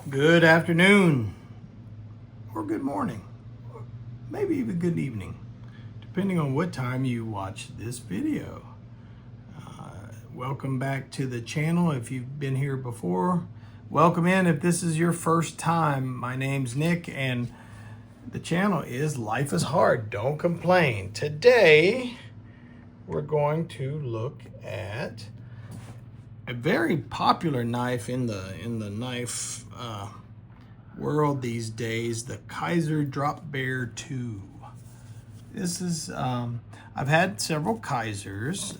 Good afternoon, or good morning, or maybe even good evening, depending on what time you watch this video. Welcome back to the channel if you've been here before. Welcome in if this is your first time. My name's Nick and the channel is Life is Hard, Don't Complain. Today, we're going to look at a very popular knife in the knife world these days, the Kizer Drop Bear 2. This is, I've had several Kizers,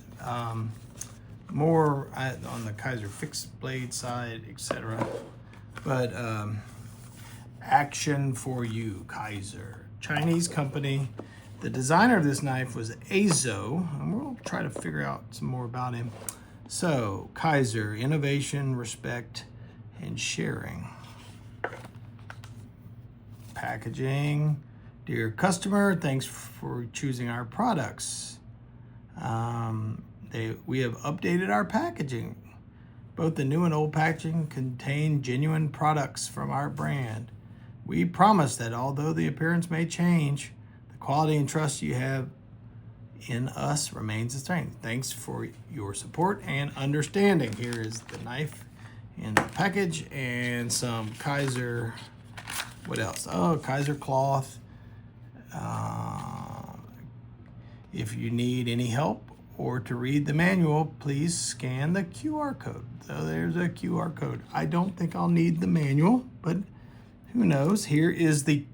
more on the Kizer fixed blade side, etc. But action for you, Kizer. Chinese company. The designer of this knife was Azo, and we'll try to figure out some more about him. So, Kizer, innovation, respect, and sharing. Packaging. Dear customer, thanks for choosing our products. We have updated our packaging. Both the new and old packaging contain genuine products from our brand. We promise that although the appearance may change, the quality and trust you have in us remains the same. Thanks for your support and understanding. Here is the knife in the package and some Kizer, what else? Oh, Kizer cloth. If you need any help or to read the manual, please scan the QR code. So there's a QR code. I don't think I'll need the manual, but who knows? Here is the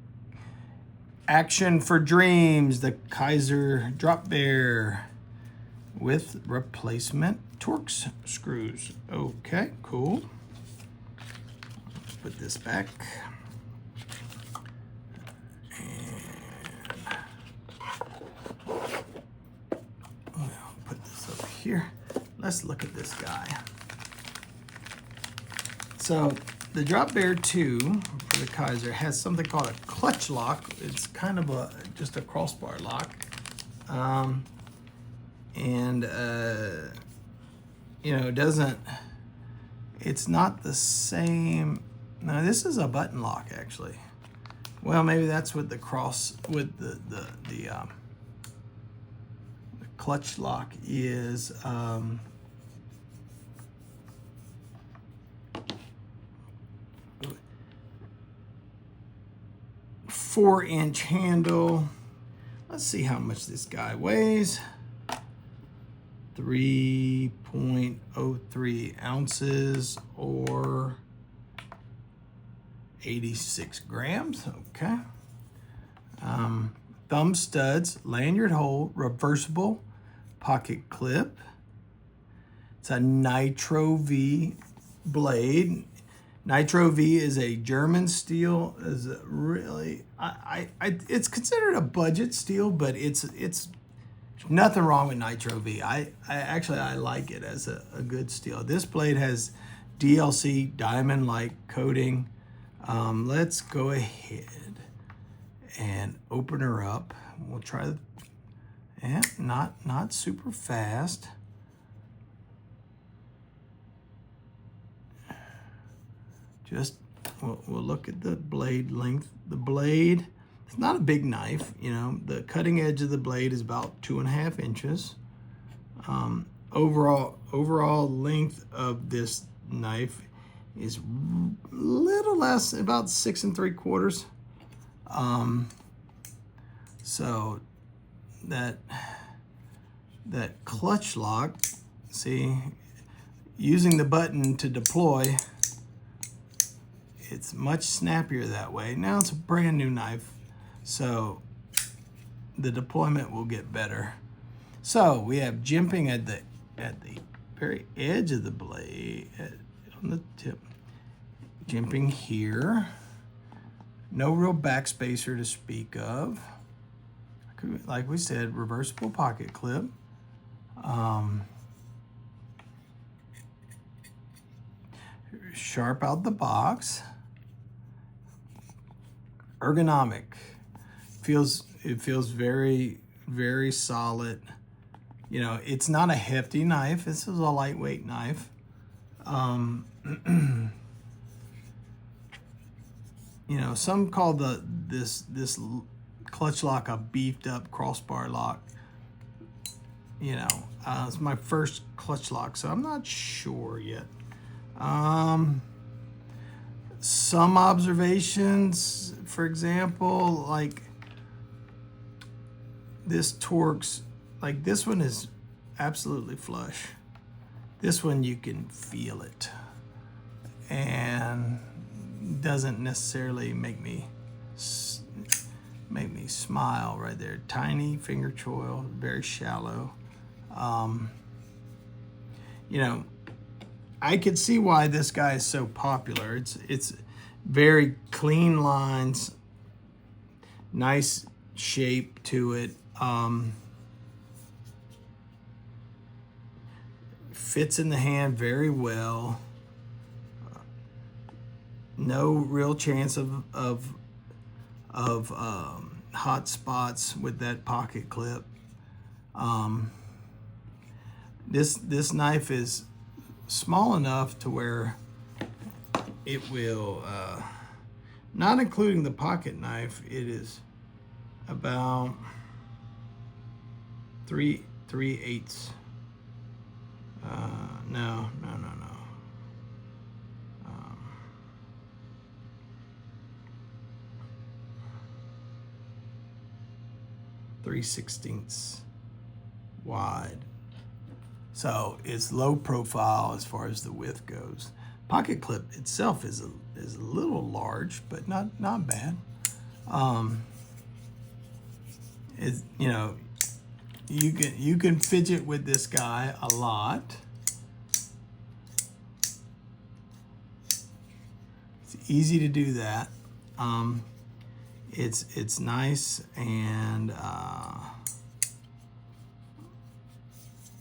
Action for Dreams, the Kizer Drop Bear with replacement Torx screws. Okay, cool. Let's put this back. And I'll put this over here. Let's look at this guy. So the Drop Bear 2 for the Kizer has something called a clutch lock. It's kind of just a crossbar lock. It's not the same. No, this is a button lock actually. Well, maybe that's what the the clutch lock is. 4-inch handle. Let's see how much this guy weighs. 3.03 ounces or 86 grams. Okay. Thumb studs, lanyard hole, reversible pocket clip. It's a Nitro-V blade. Nitro-V is a German steel. Is really, it's considered a budget steel, but it's nothing wrong with Nitro-V. I actually like it as a good steel. This blade has DLC diamond-like coating. Let's go ahead and open her up. We'll try, not super fast. Just, we'll look at the blade length. The blade, it's not a big knife, you know. The cutting edge of the blade is about 2.5 inches. Overall length of this knife is a little less, about 6 3/4. So that clutch lock, see, using the button to deploy, it's much snappier that way. Now it's a brand new knife, so the deployment will get better. So we have jimping at the very edge of the blade, on the tip. Jimping here. No real backspacer to speak of. Like we said, reversible pocket clip. Sharp out the box. Ergonomic. It feels very, very solid. You know, it's not a hefty knife. This is a lightweight knife. you know, some call this clutch lock a beefed up crossbar lock. You know, it's my first clutch lock, so I'm not sure yet. Some observations, for example, like this Torx, like this one is absolutely flush. This one you can feel it, and doesn't necessarily make me smile right there. Tiny finger choil, very shallow. You know, I could see why this guy is so popular. It's very clean lines, nice shape to it. Fits in the hand very well. No real chance of hot spots with that pocket clip. This knife is small enough to where it will, not including the pocket knife, it is about 3/8. No. 3/16 wide. So it's low profile as far as the width goes. Pocket clip itself is a little large, but not bad. It's, you know, you can fidget with this guy a lot. It's easy to do that. It's nice and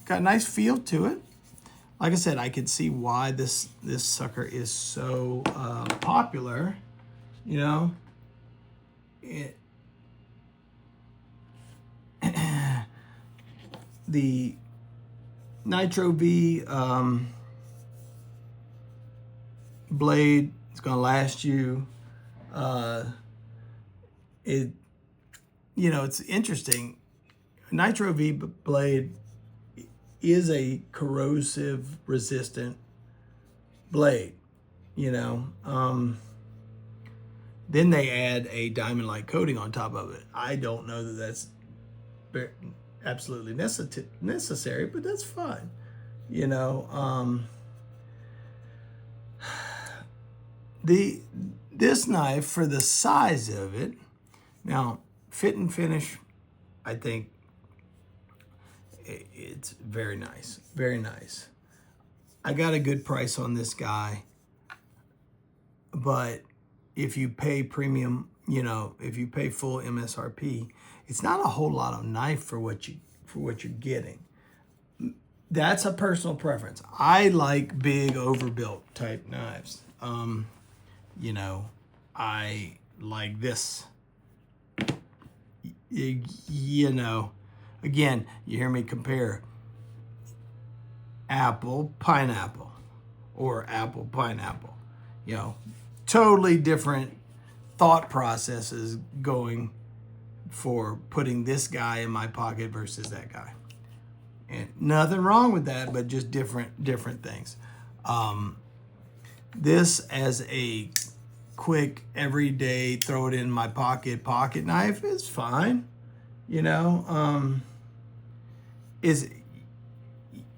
got a nice feel to it. Like I said, I could see why this sucker is so popular. You know, the Nitro-V blade is gonna last you. You know, it's interesting. Nitro-V blade is a corrosive resistant blade, you know. Then they add a diamond light coating on top of it. I don't know that that's absolutely necessary, but that's fine, you know. This knife, for the size of it, now fit and finish, I think it's very nice, very nice. I got a good price on this guy, but if you pay premium, you know, if you pay full MSRP, it's not a whole lot of knife for what you're getting. That's a personal preference. I like big overbuilt type knives. You know, I like this. You know, again, you hear me compare apple, pineapple, or apple, pineapple. You know, totally different thought processes going for putting this guy in my pocket versus that guy. And nothing wrong with that, but just different things. This as a quick, everyday, throw it in my pocket knife is fine. You know,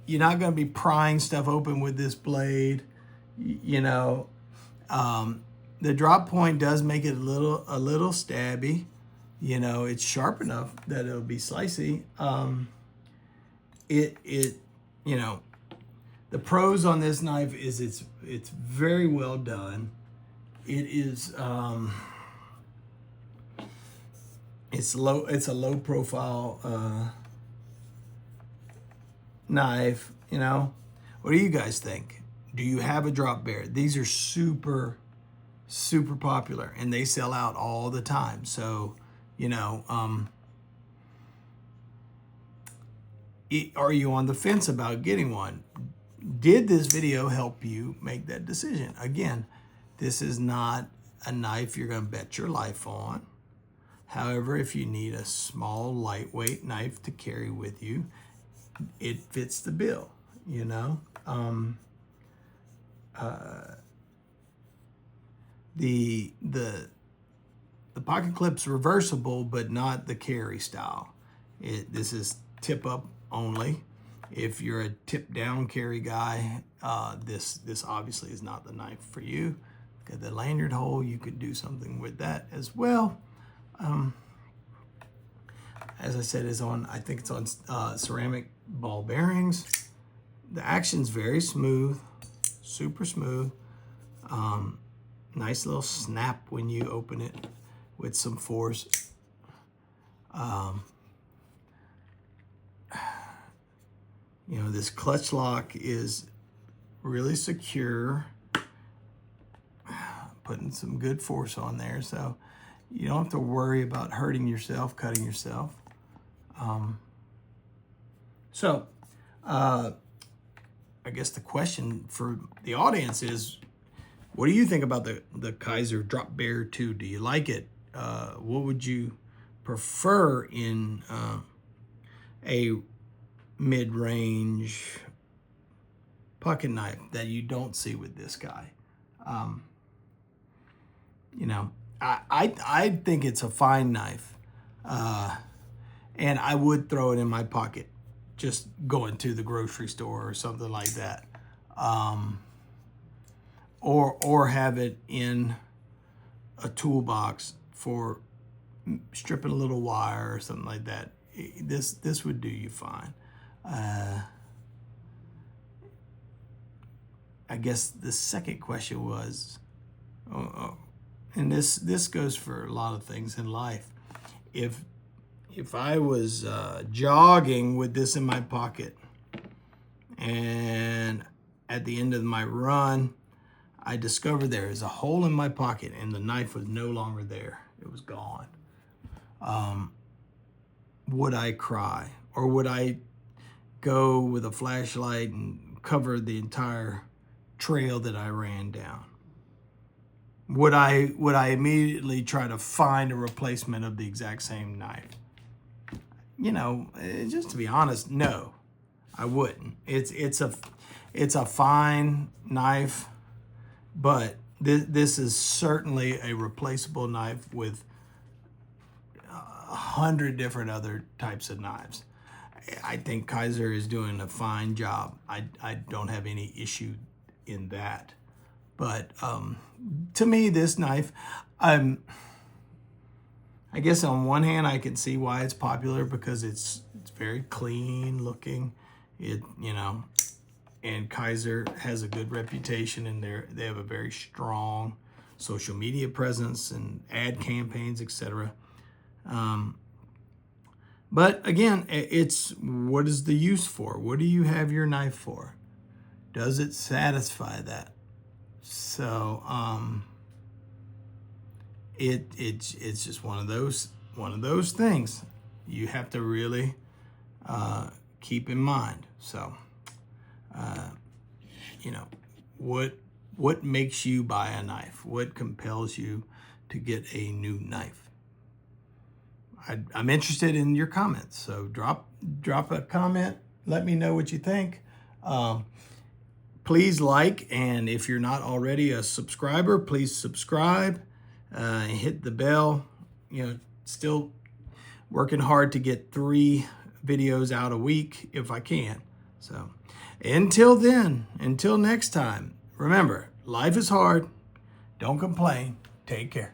you're not going to be prying stuff open with this blade. You know, the drop point does make it a little stabby. You know, it's sharp enough that it'll be slicey. You know, the pros on this knife is it's very well done. It is it's a low profile knife, you know. What do you guys think? Do you have a Drop Bear? These are super popular and they sell out all the time. So, you know, are you on the fence about getting one? Did this video help you make that decision? Again, this is not a knife you're going to bet your life on. However, if you need a small, lightweight knife to carry with you, it fits the bill, you know. The pocket clip's reversible, but not the carry style. This is tip up only. If you're a tip down carry guy, this obviously is not the knife for you. Got the lanyard hole, you could do something with that as well. As I said, I think it's on ceramic ball bearings. The action's very smooth, super smooth. Nice little snap when you open it with some force. You know, this clutch lock is really secure, putting some good force on there, so you don't have to worry about hurting yourself, cutting yourself. I guess the question for the audience is, what do you think about the Kizer Drop Bear 2? Do you like it? What would you prefer in a mid-range pocket knife that you don't see with this guy? You know, I think it's a fine knife, and I would throw it in my pocket just going to the grocery store or something like that, or have it in a toolbox for stripping a little wire or something like that. This would do you fine. I guess the second question was, and this goes for a lot of things in life. If I was jogging with this in my pocket, and at the end of my run, I discovered there is a hole in my pocket and the knife was no longer there. It was gone. Would I cry, or would I go with a flashlight and cover the entire trail that I ran down? Would I immediately try to find a replacement of the exact same knife? You know, just to be honest, no, I wouldn't. It's a fine knife, but this is certainly a replaceable knife with 100 different other types of knives. I think Kizer is doing a fine job. I don't have any issue in that. But to me, this knife, I guess on one hand I can see why it's popular, because it's very clean looking. You know, and Kizer has a good reputation, and they have a very strong social media presence and ad campaigns, etc. But again, it's, what is the use for? What do you have your knife for? Does it satisfy that? So it's just one of those things you have to really keep in mind. So you know, what makes you buy a knife? What compels you to get a new knife? I'm interested in your comments, so drop a comment. Let me know what you think. Please like, and if you're not already a subscriber, please subscribe. Hit the bell. You know, still working hard to get 3 videos out a week if I can. So until then, until next time, remember, life is hard. Don't complain. Take care.